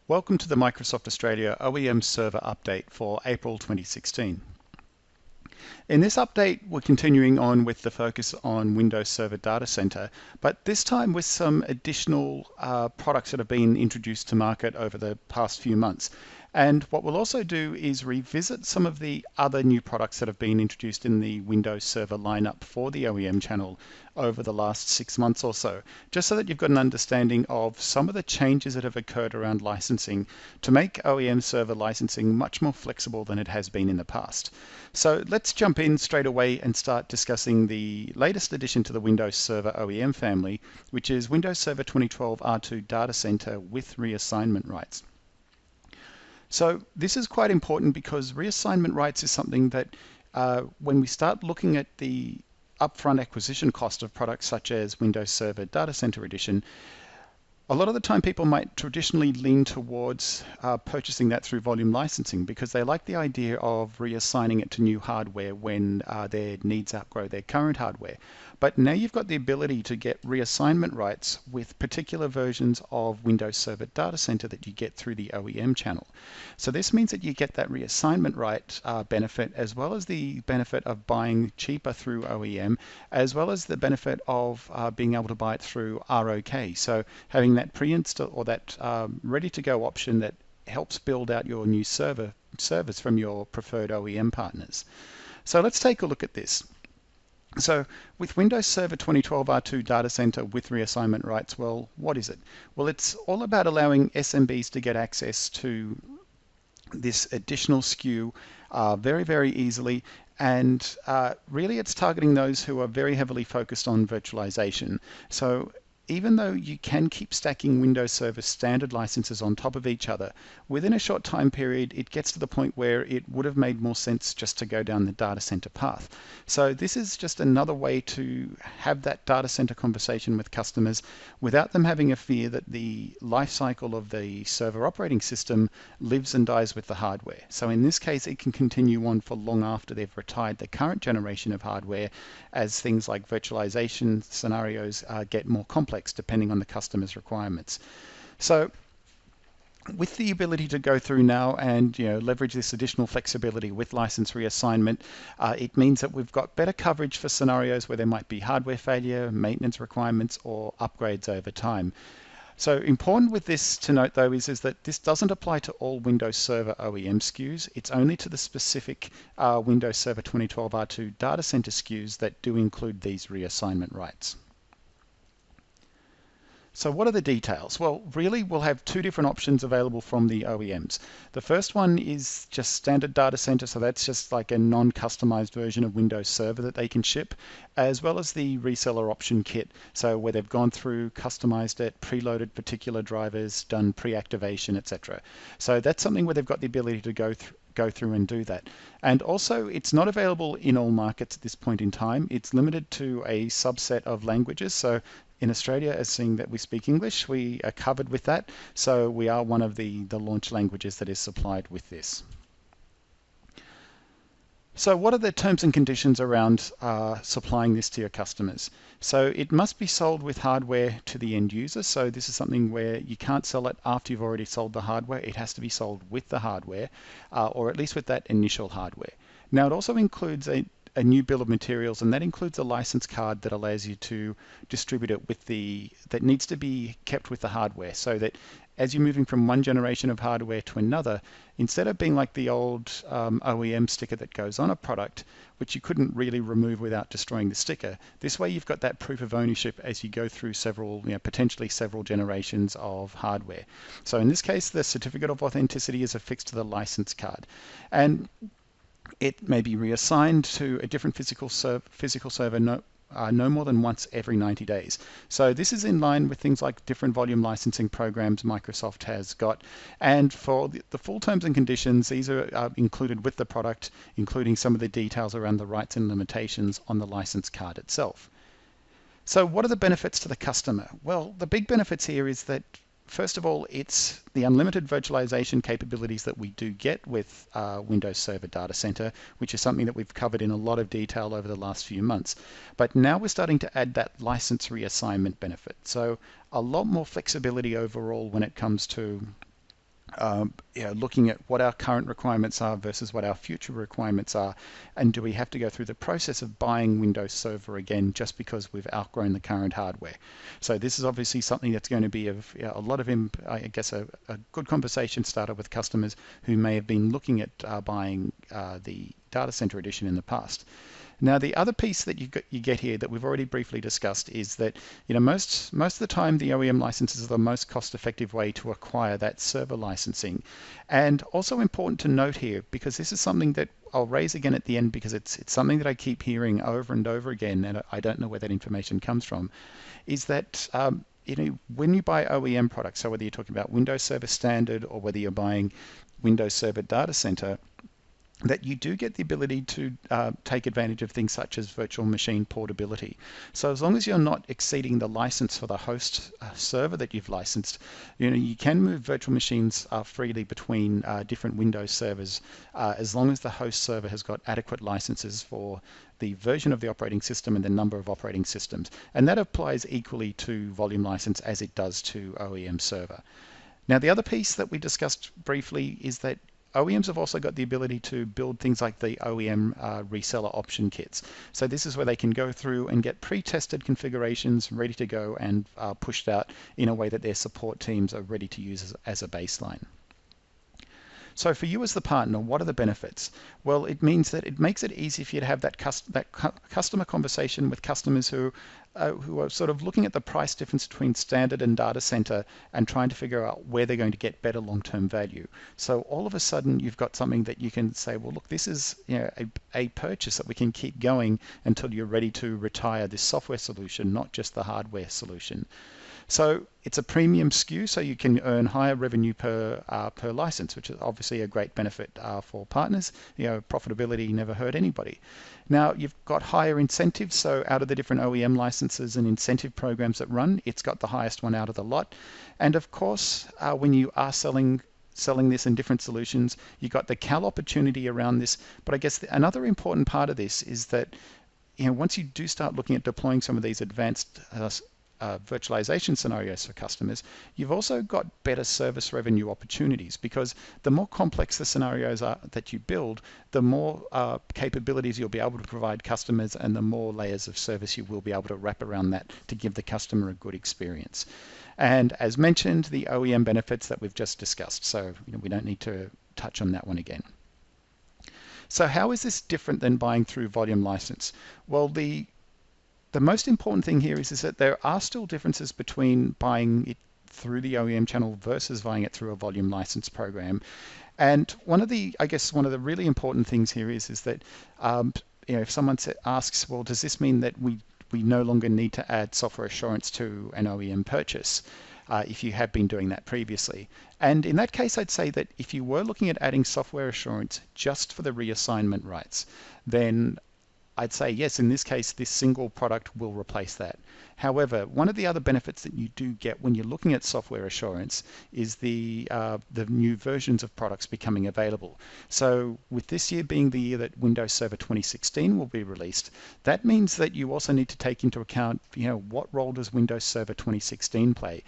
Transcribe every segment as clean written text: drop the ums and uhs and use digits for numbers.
Welcome to the Microsoft Australia OEM Server Update for April 2016. In this update, we're continuing on with the focus on Windows Server Datacenter, but this time with some additional products that have been introduced to market over the past few months. And what we'll also do is revisit some of the other new products that have been introduced in the Windows Server lineup for the OEM channel over the last 6 months or so, just so that you've got an understanding of some of the changes that have occurred around licensing to make OEM server licensing much more flexible than it has been in the past. So let's jump in straight away and start discussing the latest addition to the Windows Server OEM family, which is Windows Server 2012 R2 Datacenter with reassignment rights. So this is quite important because reassignment rights is something that when we start looking at the upfront acquisition cost of products such as Windows Server Datacenter Edition, a lot of the time people might traditionally lean towards purchasing that through volume licensing because they like the idea of reassigning it to new hardware when their needs outgrow their current hardware. But now you've got the ability to get reassignment rights with particular versions of Windows Server Datacenter that you get through the OEM channel. So this means that you get that reassignment right benefit as well as the benefit of buying cheaper through OEM, as well as the benefit of being able to buy it through ROK. So having that pre-install or that ready-to-go option that helps build out your new servers from your preferred OEM partners. So let's take a look at this. So with Windows Server 2012 R2 Datacenter with reassignment rights, well, what is it? Well, it's all about allowing SMBs to get access to this additional SKU very, very easily. And really it's targeting those who are very heavily focused on virtualization. So even though you can keep stacking Windows Server standard licenses on top of each other, within a short time period, it gets to the point where it would have made more sense just to go down the data center path. So this is just another way to have that data center conversation with customers without them having a fear that the life cycle of the server operating system lives and dies with the hardware. So in this case, it can continue on for long after they've retired the current generation of hardware as things like virtualization scenarios get more complex depending on the customer's requirements. So with the ability to go through now and leverage this additional flexibility with license reassignment, it means that we've got better coverage for scenarios where there might be hardware failure, maintenance requirements, or upgrades over time. So important with this to note though is that this doesn't apply to all Windows Server OEM SKUs. It's only to the specific Windows Server 2012 R2 Datacenter SKUs that do include these reassignment rights. So what are the details? Well, really we'll have two different options available from the OEMs. The first one is just standard data center, so that's just like a non-customized version of Windows Server that they can ship, as well as the reseller option kit, so where they've gone through, customized it, preloaded particular drivers, done pre-activation, etc. So that's something where they've got the ability to go through and do that. And also, it's not available in all markets at this point in time. It's limited to a subset of languages. So in Australia, as seeing that we speak English, we are covered with that. So we are one of the launch languages that is supplied with this. So what are the terms and conditions around supplying this to your customers? So it must be sold with hardware to the end user. So this is something where you can't sell it after you've already sold the hardware. It has to be sold with the hardware, or at least with that initial hardware. Now it also includes a new bill of materials, and that includes a license card that allows you to distribute it with that needs to be kept with the hardware, so that as you're moving from one generation of hardware to another, instead of being like the old OEM sticker that goes on a product, which you couldn't really remove without destroying the sticker, this way you've got that proof of ownership as you go through several, potentially several generations of hardware. So in this case, the certificate of authenticity is affixed to the license card. And it may be reassigned to a different physical server no more than once every 90 days. So this is in line with things like different volume licensing programs Microsoft has got. And for the full terms and conditions, these are included with the product, including some of the details around the rights and limitations on the license card itself. So what are the benefits to the customer? Well, the big benefits here is that first of all, it's the unlimited virtualization capabilities that we do get with Windows Server Datacenter, which is something that we've covered in a lot of detail over the last few months. But now we're starting to add that license reassignment benefit. So a lot more flexibility overall when it comes to looking at what our current requirements are versus what our future requirements are, and do we have to go through the process of buying Windows Server again just because we've outgrown the current hardware. So this is obviously something that's going to be of a lot of, I guess, a good conversation starter with customers who may have been looking at buying the Data Center Edition in the past. Now, the other piece that you get here that we've already briefly discussed is that most of the time the OEM licenses are the most cost-effective way to acquire that server licensing. And also important to note here, because this is something that I'll raise again at the end because it's something that I keep hearing over and over again, and I don't know where that information comes from, is that when you buy OEM products, so whether you're talking about Windows Server Standard or whether you're buying Windows Server Data Center, that you do get the ability to take advantage of things such as virtual machine portability. So as long as you're not exceeding the license for the host server that you've licensed, you can move virtual machines freely between different Windows servers as long as the host server has got adequate licenses for the version of the operating system and the number of operating systems. And that applies equally to volume license as it does to OEM server. Now, the other piece that we discussed briefly is that OEMs have also got the ability to build things like the OEM reseller option kits. So this is where they can go through and get pre-tested configurations ready to go and pushed out in a way that their support teams are ready to use as a baseline. So for you as the partner, what are the benefits? Well, it means that it makes it easy for you to have that customer conversation with customers who are sort of looking at the price difference between standard and data center and trying to figure out where they're going to get better long-term value. So all of a sudden, you've got something that you can say, well, look, this is a purchase that we can keep going until you're ready to retire this software solution, not just the hardware solution. So it's a premium SKU, so you can earn higher revenue per license, which is obviously a great benefit for partners. Profitability never hurt anybody. Now, you've got higher incentives, so out of the different OEM licenses and incentive programs that run, it's got the highest one out of the lot. And of course, when you are selling this in different solutions, you've got the CAL opportunity around this. But I guess another important part of this is that once you do start looking at deploying some of these advanced virtualization scenarios for customers, you've also got better service revenue opportunities, because the more complex the scenarios are that you build, the more capabilities you'll be able to provide customers and the more layers of service you will be able to wrap around that to give the customer a good experience. And as mentioned, the OEM benefits that we've just discussed, so we don't need to touch on that one again. So how is this different than buying through volume license? Well, the most important thing here is that there are still differences between buying it through the OEM channel versus buying it through a volume license program. And one of the really important things here is that if someone asks, well, does this mean that we no longer need to add software assurance to an OEM purchase if you have been doing that previously? And in that case, I'd say that if you were looking at adding software assurance just for the reassignment rights, then I'd say yes, in this case, this single product will replace that. However, one of the other benefits that you do get when you're looking at software assurance is the new versions of products becoming available. So with this year being the year that Windows Server 2016 will be released, that means that you also need to take into account, what role does Windows Server 2016 play?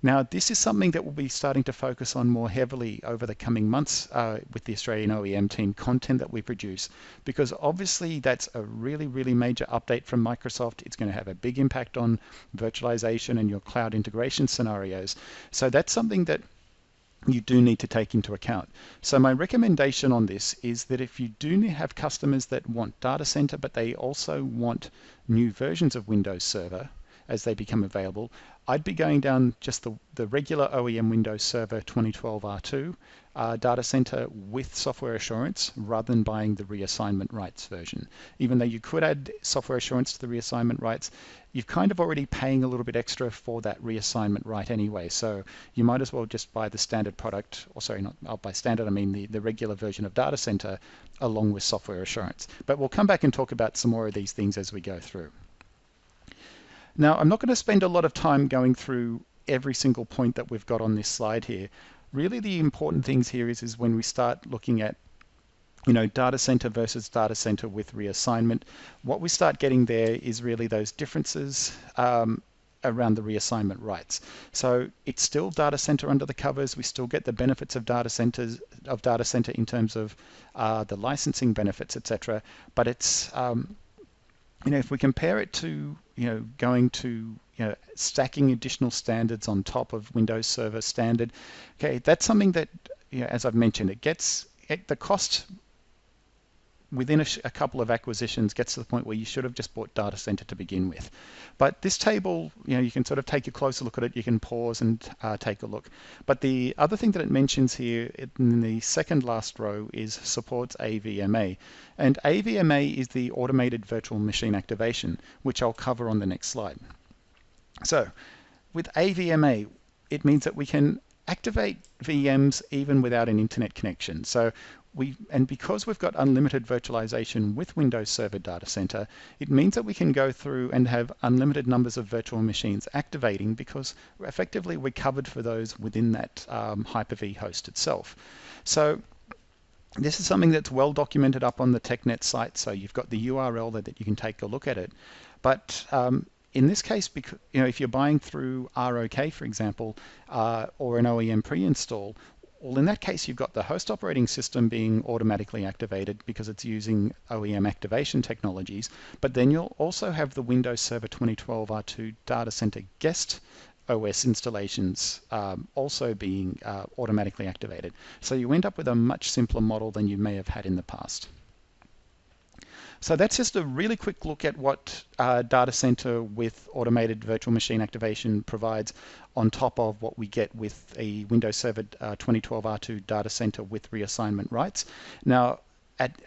Now, this is something that we'll be starting to focus on more heavily over the coming months with the Australian OEM team content that we produce, because obviously that's a really, really major update from Microsoft. It's going to have a big impact on virtualization and your cloud integration scenarios. So that's something that you do need to take into account. So my recommendation on this is that if you do have customers that want data center, but they also want new versions of Windows Server as they become available, I'd be going down just the regular OEM Windows Server 2012 R2 data center with software assurance rather than buying the reassignment rights version. Even though you could add software assurance to the reassignment rights, you're kind of already paying a little bit extra for that reassignment right anyway. So you might as well just buy the standard product, or sorry, not by standard, I mean the regular version of data center along with software assurance. But we'll come back and talk about some more of these things as we go through. Now, I'm not going to spend a lot of time going through every single point that we've got on this slide here. Really, the important things here is when we start looking at data center versus data center with reassignment, what we start getting there is really those differences around the reassignment rights. So it's still data center under the covers. We still get the benefits of data center in terms of the licensing benefits, etc. But it's if we compare it to going to stacking additional standards on top of Windows Server Standard, okay, that's something that as I've mentioned, the cost within a couple of acquisitions gets to the point where you should have just bought data center to begin with. But this table, you can sort of take a closer look at it. You can pause and take a look. But the other thing that it mentions here in the second last row is supports AVMA. And AVMA is the automated virtual machine activation, which I'll cover on the next slide. So with AVMA, it means that we can activate VMs even without an internet connection. So because we've got unlimited virtualization with Windows Server Data Center, it means that we can go through and have unlimited numbers of virtual machines activating, because effectively we're covered for those within that Hyper-V host itself. So this is something that's well documented up on the TechNet site, so you've got the URL there that you can take a look at it. But in this case, because if you're buying through ROK, for example, or an OEM pre-install, well, in that case, you've got the host operating system being automatically activated because it's using OEM activation technologies, but then you'll also have the Windows Server 2012 R2 Datacenter guest OS installations also being automatically activated. So you end up with a much simpler model than you may have had in the past. So that's just a really quick look at what Data Center with automated virtual machine activation provides on top of what we get with a Windows Server 2012 R2 Data Center with reassignment rights. Now,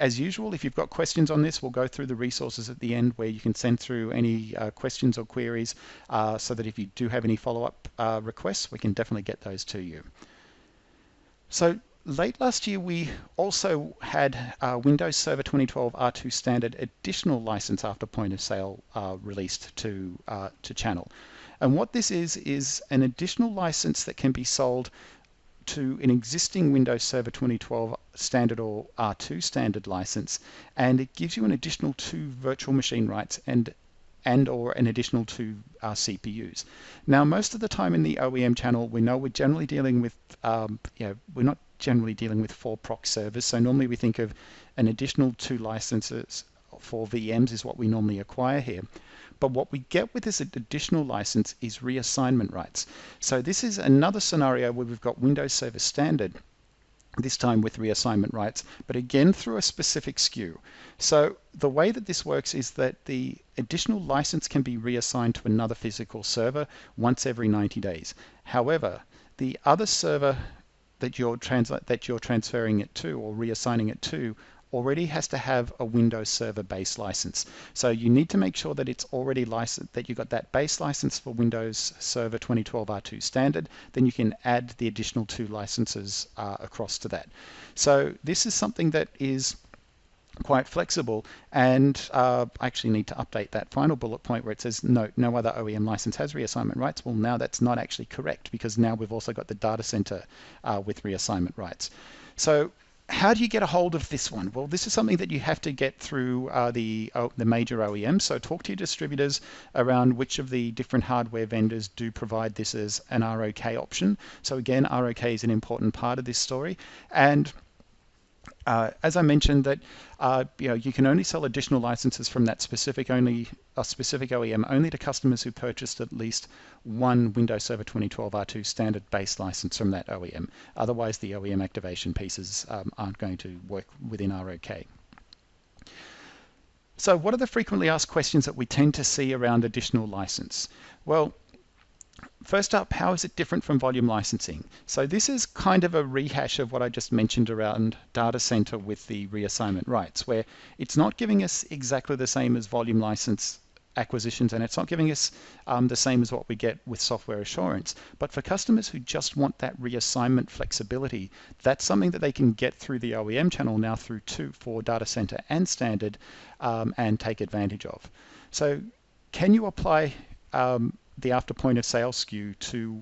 as usual, if you've got questions on this, we'll go through the resources at the end where you can send through any questions or queries so that if you do have any follow-up requests, we can definitely get those to you. So late last year, we also had Windows Server 2012 R2 Standard additional license after point of sale released to channel. And what this is an additional license that can be sold to an existing Windows Server 2012 Standard or R2 Standard license, and it gives you an additional 2 virtual machine rights and or an additional 2 CPUs. Now, most of the time in the OEM channel, we know we're generally dealing with, we're not generally dealing with 4 proc servers. So normally we think of an additional 2 licenses for VMs is what we normally acquire here. But what we get with this additional license is reassignment rights. So this is another scenario where we've got Windows Server Standard, this time with reassignment rights, but again through a specific SKU. So the way that this works is that the additional license can be reassigned to another physical server once every 90 days. However, the other server that you're transferring it to or reassigning it to already has to have a Windows Server base license. So you need to make sure that it's already licensed, that you've got that base license for Windows Server 2012 R2 Standard, then you can add the additional 2 licenses across to that. So this is something that is quite flexible, and I actually need to update that final bullet point where it says no other OEM license has reassignment rights. Well, now that's not actually correct, because now we've also got the data center with reassignment rights. So how do you get a hold of this one? Well, this is something that you have to get through the major OEMs. So talk to your distributors around which of the different hardware vendors do provide this as an ROK option. So again, ROK is an important part of this story. And as I mentioned, that you can only sell additional licenses from that specific OEM only to customers who purchased at least one Windows Server 2012 R2 Standard base license from that OEM. Otherwise, the OEM activation pieces aren't going to work within ROK. So what are the frequently asked questions that we tend to see around additional license? Well, first up, how is it different from volume licensing? So this is kind of a rehash of what I just mentioned around data center with the reassignment rights, where it's not giving us exactly the same as volume license acquisitions, and it's not giving us the same as what we get with software assurance. But for customers who just want that reassignment flexibility, that's something that they can get through the OEM channel now through for data center and standard and take advantage of. So can you apply the after point of sale SKU to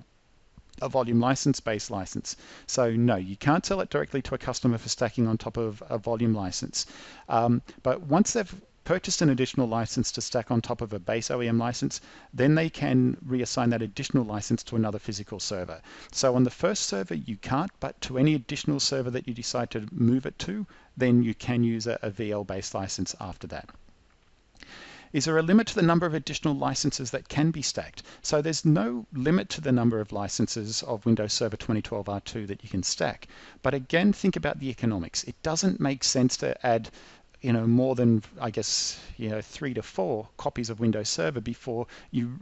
a volume license-based license? So no, you can't sell it directly to a customer for stacking on top of a volume license. But once they've purchased an additional license to stack on top of a base OEM license, then they can reassign that additional license to another physical server. So on the first server you can't, but to any additional server that you decide to move it to, then you can use a VL-based license after that. Is there a limit to the number of additional licenses that can be stacked? So there's no limit to the number of licenses of Windows Server 2012 R2 that you can stack. But again, think about the economics. It doesn't make sense to add more than, I guess, 3 to 4 copies of Windows Server before you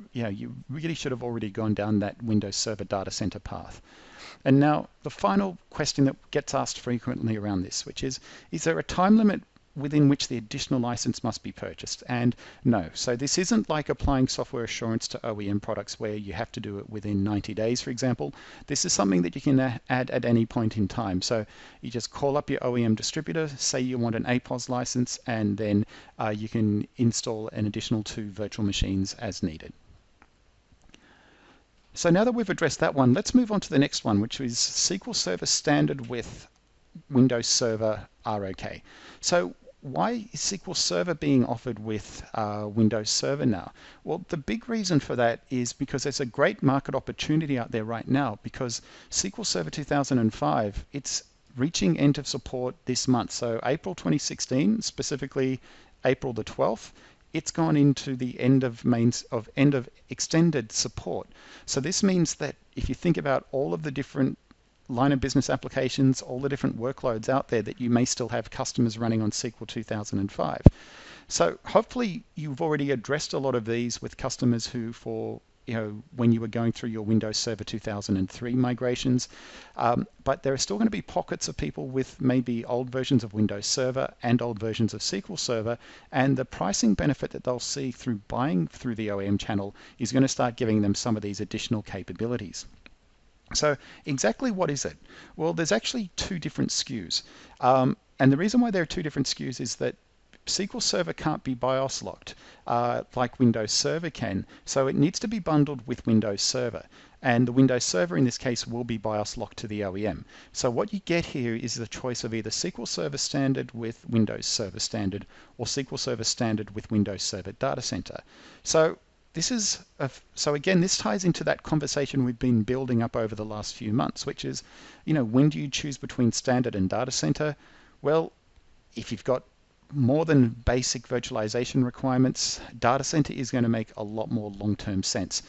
really should have already gone down that Windows Server data center path. And now the final question that gets asked frequently around this, which is there a time limit within which the additional license must be purchased? And no. So this isn't like applying software assurance to OEM products where you have to do it within 90 days, for example. This is something that you can add at any point in time. So you just call up your OEM distributor, say you want an APOS license, and then you can install an additional 2 virtual machines as needed. So now that we've addressed that one, let's move on to the next one, which is SQL Server Standard with Windows Server ROK. So why is SQL Server being offered with Windows Server now? Well, the big reason for that is because there's a great market opportunity out there right now, because SQL Server 2005, it's reaching end of support this month. So April 2016, specifically April the 12th, it's gone into the end of extended support. So this means that if you think about all of the different line of business applications, all the different workloads out there, that you may still have customers running on SQL 2005. So hopefully you've already addressed a lot of these with customers who, when you were going through your Windows Server 2003 migrations, but there are still going to be pockets of people with maybe old versions of Windows Server and old versions of SQL Server, and the pricing benefit that they'll see through buying through the OEM channel is going to start giving them some of these additional capabilities. So exactly what is it? Well, there's actually 2 different SKUs. And the reason why there are 2 different SKUs is that SQL Server can't be BIOS locked like Windows Server can. So it needs to be bundled with Windows Server. And the Windows Server in this case will be BIOS locked to the OEM. So what you get here is the choice of either SQL Server Standard with Windows Server Standard or SQL Server Standard with Windows Server Datacenter. So again, this ties into that conversation we've been building up over the last few months, which is, when do you choose between standard and data center? Well, if you've got more than basic virtualization requirements, data center is going to make a lot more long-term sense.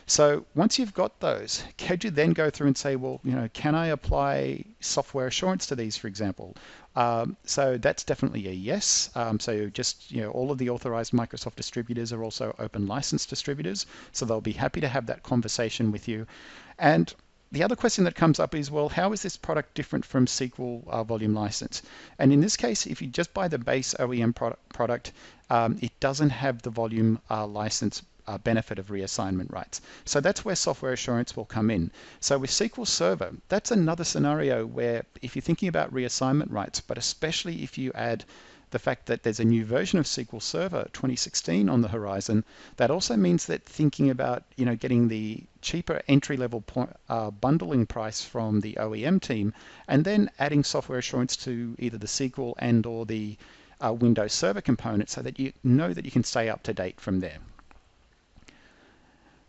So once you've got those, could you then go through and say, well, can I apply software assurance to these, for example? So that's definitely a yes. So just, all of the authorized Microsoft distributors are also open license distributors. So they'll be happy to have that conversation with you. And the other question that comes up is, well, how is this product different from SQL volume license? And in this case, if you just buy the base OEM product, it doesn't have the volume license benefit of reassignment rights. So that's where software assurance will come in. So with SQL Server, that's another scenario where if you're thinking about reassignment rights, but especially if you add the fact that there's a new version of SQL Server 2016 on the horizon, that also means that thinking about getting the cheaper entry-level bundling price from the OEM team, and then adding software assurance to either the SQL and or the Windows Server component, so that you know that you can stay up to date from there.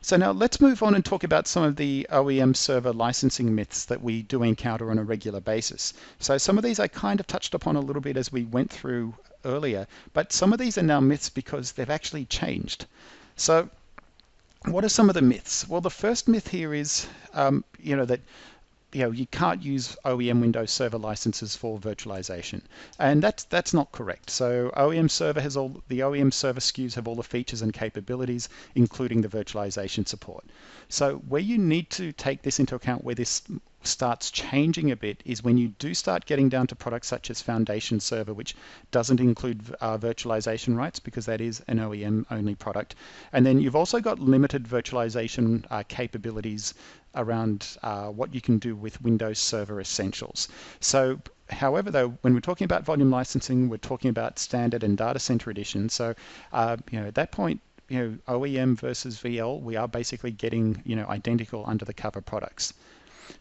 So now let's move on and talk about some of the OEM server licensing myths that we do encounter on a regular basis. So some of these I kind of touched upon a little bit as we went through earlier, but some of these are now myths because they've actually changed. So what are some of the myths? Well, the first myth here is, that you can't use OEM Windows Server licenses for virtualization, and that's not correct. So OEM Server has the OEM Server SKUs have all the features and capabilities, including the virtualization support. So where you need to take this into account, where this starts changing a bit, is when you do start getting down to products such as Foundation Server, which doesn't include virtualization rights because that is an OEM only product. And then you've also got limited virtualization capabilities around what you can do with Windows Server Essentials. So however, though, when we're talking about volume licensing, we're talking about standard and data center edition. So at that point, OEM versus VL, we are basically getting identical under the cover products.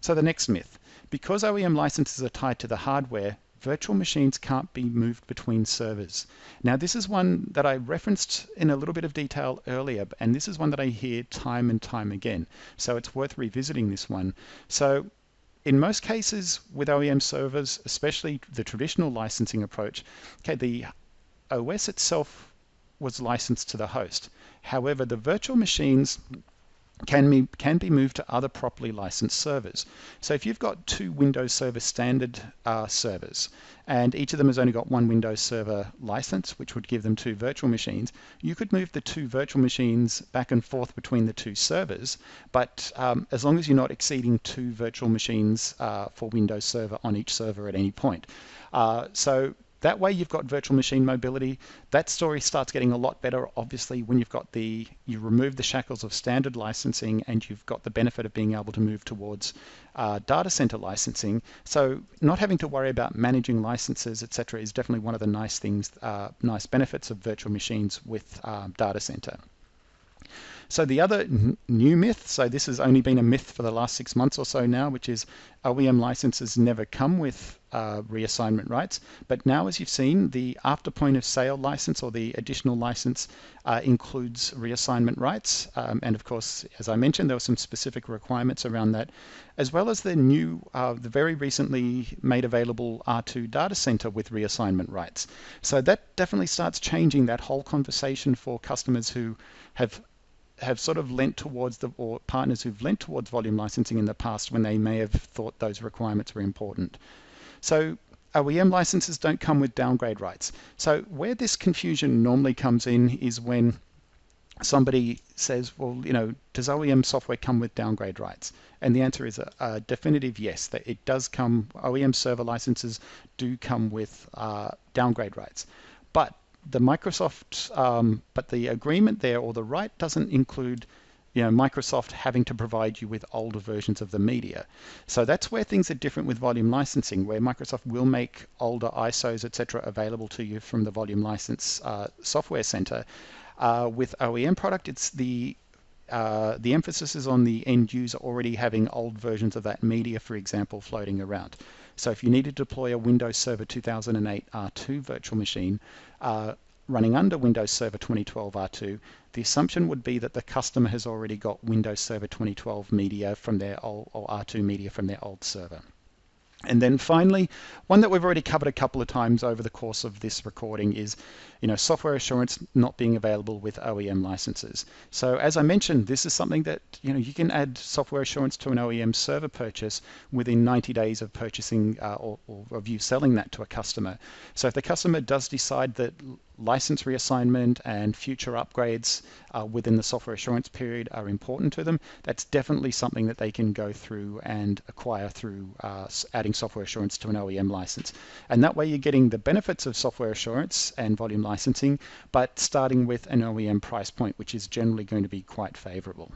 So the next myth: because OEM licenses are tied to the hardware, virtual machines can't be moved between servers. Now, this is one that I referenced in a little bit of detail earlier, and this is one that I hear time and time again. So it's worth revisiting this one. So in most cases with OEM servers, especially the traditional licensing approach, okay, the OS itself was licensed to the host. However, the virtual machines can be moved to other properly licensed servers. So if you've got two Windows Server standard servers, and each of them has only got one Windows Server license, which would give them two virtual machines, you could move the two virtual machines back and forth between the two servers, but as long as you're not exceeding two virtual machines for Windows Server on each server at any point. So that way you've got virtual machine mobility. That story starts getting a lot better, obviously, when you remove the shackles of standard licensing and you've got the benefit of being able to move towards data center licensing. So not having to worry about managing licenses, etc., is definitely one of the nice things, nice benefits of virtual machines with data center. So the other new myth, so this has only been a myth for the last 6 months or so now, which is OEM licenses never come with reassignment rights. But now, as you've seen, the after point of sale license or the additional license includes reassignment rights. And of course, as I mentioned, there were some specific requirements around that, as well as the new, the very recently made available R2 Datacenter with reassignment rights. So that definitely starts changing that whole conversation for customers who have sort of lent towards or partners who've lent towards volume licensing in the past when they may have thought those requirements were important. So OEM licenses don't come with downgrade rights. So where this confusion normally comes in is when somebody says, well, does OEM software come with downgrade rights? And the answer is a definitive yes, that it does come. OEM server licenses do come with downgrade rights. But the but the agreement there, or the right, doesn't include Microsoft having to provide you with older versions of the media. So that's where things are different with volume licensing, where Microsoft will make older ISOs, etc., available to you from the volume license software center. With OEM product, it's the emphasis is on the end user already having old versions of that media, for example, floating around. So if you need to deploy a Windows Server 2008 R2 virtual machine running under Windows Server 2012 R2, the assumption would be that the customer has already got Windows Server 2012 media from their old, or R2 media from their old server. And then finally, one that we've already covered a couple of times over the course of this recording is, software assurance not being available with OEM licenses. So as I mentioned, this is something that, you can add software assurance to an OEM server purchase within 90 days of purchasing or of you selling that to a customer. So if the customer does decide that license reassignment and future upgrades within the software assurance period are important to them, that's definitely something that they can go through and acquire through adding software assurance to an OEM license. And that way you're getting the benefits of software assurance and volume licensing, but starting with an OEM price point, which is generally going to be quite favorable.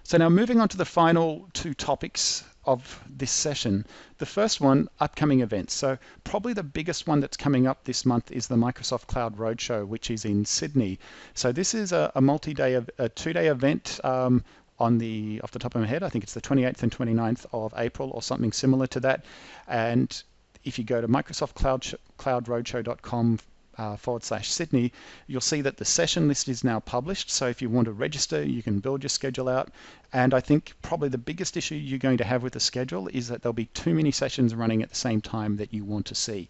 So now moving on to the final two topics of this session. The first one, upcoming events. So probably the biggest one that's coming up this month is the Microsoft Cloud Roadshow, which is in Sydney. So this is a multi-day, a two-day event off the top of my head. I think it's the 28th and 29th of April or something similar to that. And if you go to microsoftcloudroadshow.com /Sydney, you'll see that the session list is now published. So if you want to register, you can build your schedule out. And I think probably the biggest issue you're going to have with the schedule is that there'll be too many sessions running at the same time that you want to see,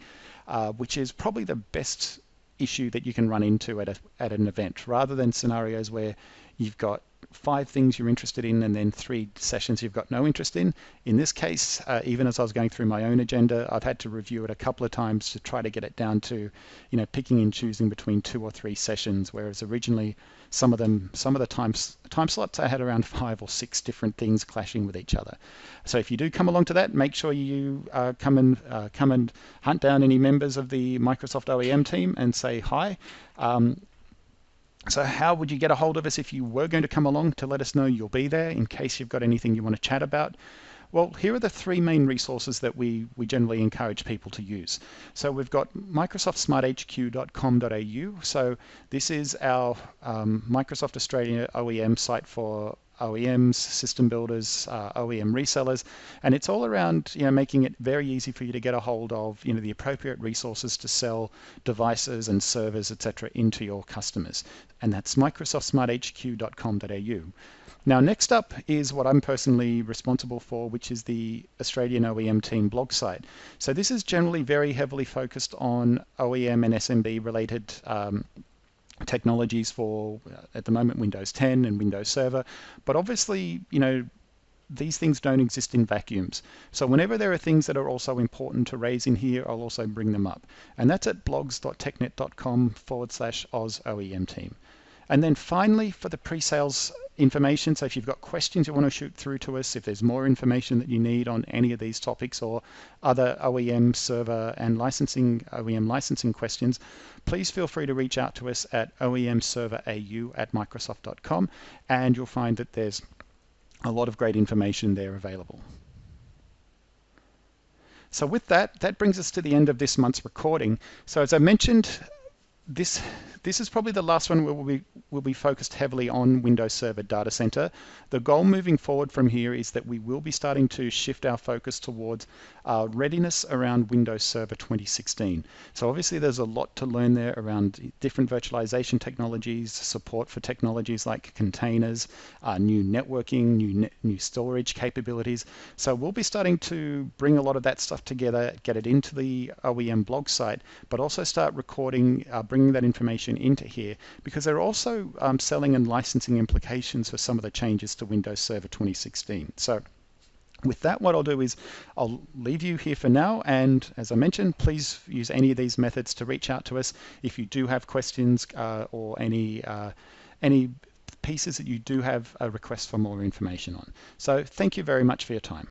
which is probably the best issue that you can run into at an event, rather than scenarios where you've got 5 things you're interested in and then 3 sessions you've got no interest in. In this case, even as I was going through my own agenda, I've had to review it a couple of times to try to get it down to, picking and choosing between 2 or 3 sessions, whereas originally some of the time slots I had around 5 or 6 different things clashing with each other. So if you do come along to that, make sure you come and hunt down any members of the Microsoft OEM team and say hi. So how would you get a hold of us if you were going to come along to let us know you'll be there in case you've got anything you want to chat about? Well, here are the 3 main resources that we generally encourage people to use. So we've got microsoftsmarthq.com.au. So this is our Microsoft Australia OEM site for OEMs, system builders, OEM resellers, and it's all around making it very easy for you to get a hold of the appropriate resources to sell devices and servers, etc., into your customers. And that's microsoftsmarthq.com.au. Now, next up is what I'm personally responsible for, which is the Australian OEM team blog site. So this is generally very heavily focused on OEM and SMB related technologies for, at the moment, Windows 10 and Windows Server. But obviously, these things don't exist in vacuums. So whenever there are things that are also important to raise in here, I'll also bring them up. And that's at blogs.technet.com/Oz OEM team. And then finally, for the pre-sales information, so if you've got questions you want to shoot through to us, if there's more information that you need on any of these topics or other OEM server and OEM licensing questions, please feel free to reach out to us at oemserverau@microsoft.com, and you'll find that there's a lot of great information there available. So with that, that brings us to the end of this month's recording. So as I mentioned, this is probably the last one where we'll be focused heavily on Windows Server Datacenter. The goal moving forward from here is that we will be starting to shift our focus towards readiness around Windows Server 2016. So obviously there's a lot to learn there around different virtualization technologies, support for technologies like containers, new networking, new storage capabilities. So we'll be starting to bring a lot of that stuff together, get it into the OEM blog site, but also start recording, bringing that information into here, because they're also selling and licensing implications for some of the changes to Windows Server 2016. So with that, what I'll do is I'll leave you here for now, and as I mentioned, please use any of these methods to reach out to us if you do have questions or any pieces that you do have a request for more information on. So thank you very much for your time.